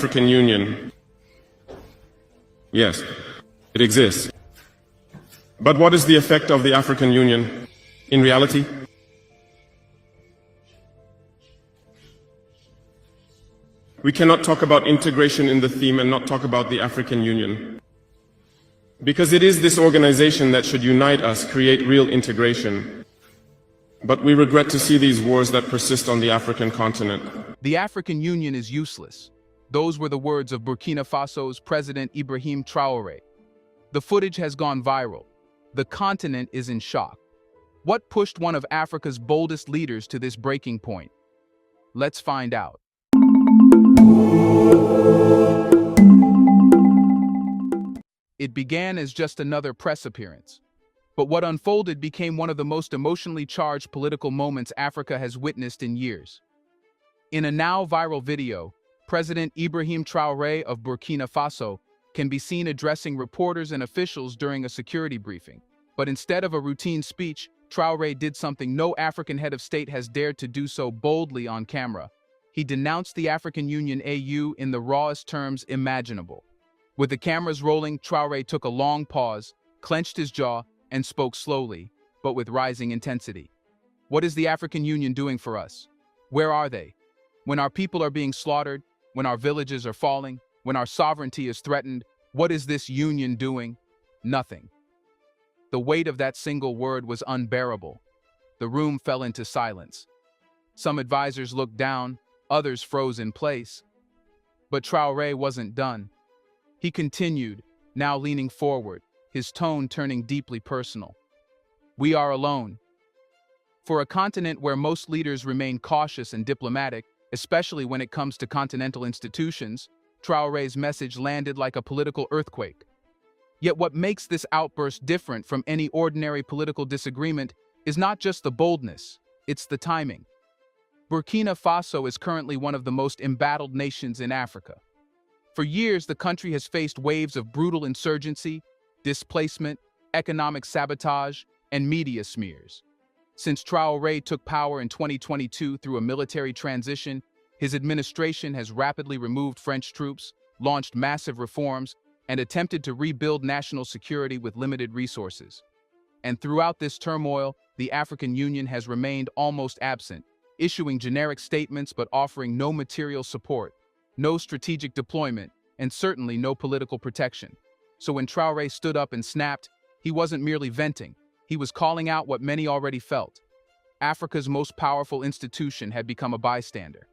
African Union. Yes, it exists. But what is the effect of the African Union in reality? We cannot talk about integration in the theme and not talk about the African Union. Because it is this organization that should unite us, create real integration. But we regret to see these wars that persist on the African continent. The African Union is useless. Those were the words of Burkina Faso's President Ibrahim Traoré. The footage has gone viral. The continent is in shock. What pushed one of Africa's boldest leaders to this breaking point? Let's find out. It began as just another press appearance. But what unfolded became one of the most emotionally charged political moments Africa has witnessed in years. In a now viral video, President Ibrahim Traoré of Burkina Faso can be seen addressing reporters and officials during a security briefing. But instead of a routine speech, Traoré did something no African head of state has dared to do so boldly on camera. He denounced the African Union AU in the rawest terms imaginable. With the cameras rolling, Traoré took a long pause, clenched his jaw, and spoke slowly, but with rising intensity. What is the African Union doing for us? Where are they? When our people are being slaughtered, when our villages are falling, when our sovereignty is threatened, what is this union doing? Nothing. The weight of that single word was unbearable. The room fell into silence. Some advisors looked down, others froze in place. But Traoré wasn't done. He continued, now leaning forward, his tone turning deeply personal. We are alone. For a continent where most leaders remain cautious and diplomatic, especially when it comes to continental institutions, Traoré's message landed like a political earthquake. Yet what makes this outburst different from any ordinary political disagreement is not just the boldness, it's the timing. Burkina Faso is currently one of the most embattled nations in Africa. For years, the country has faced waves of brutal insurgency, displacement, economic sabotage, and media smears. Since Traoré took power in 2022 through a military transition, his administration has rapidly removed French troops, launched massive reforms, and attempted to rebuild national security with limited resources. And throughout this turmoil, the African Union has remained almost absent, issuing generic statements but offering no material support, no strategic deployment, and certainly no political protection. So when Traoré stood up and snapped, he wasn't merely venting, he was calling out what many already felt. Africa's most powerful institution had become a bystander.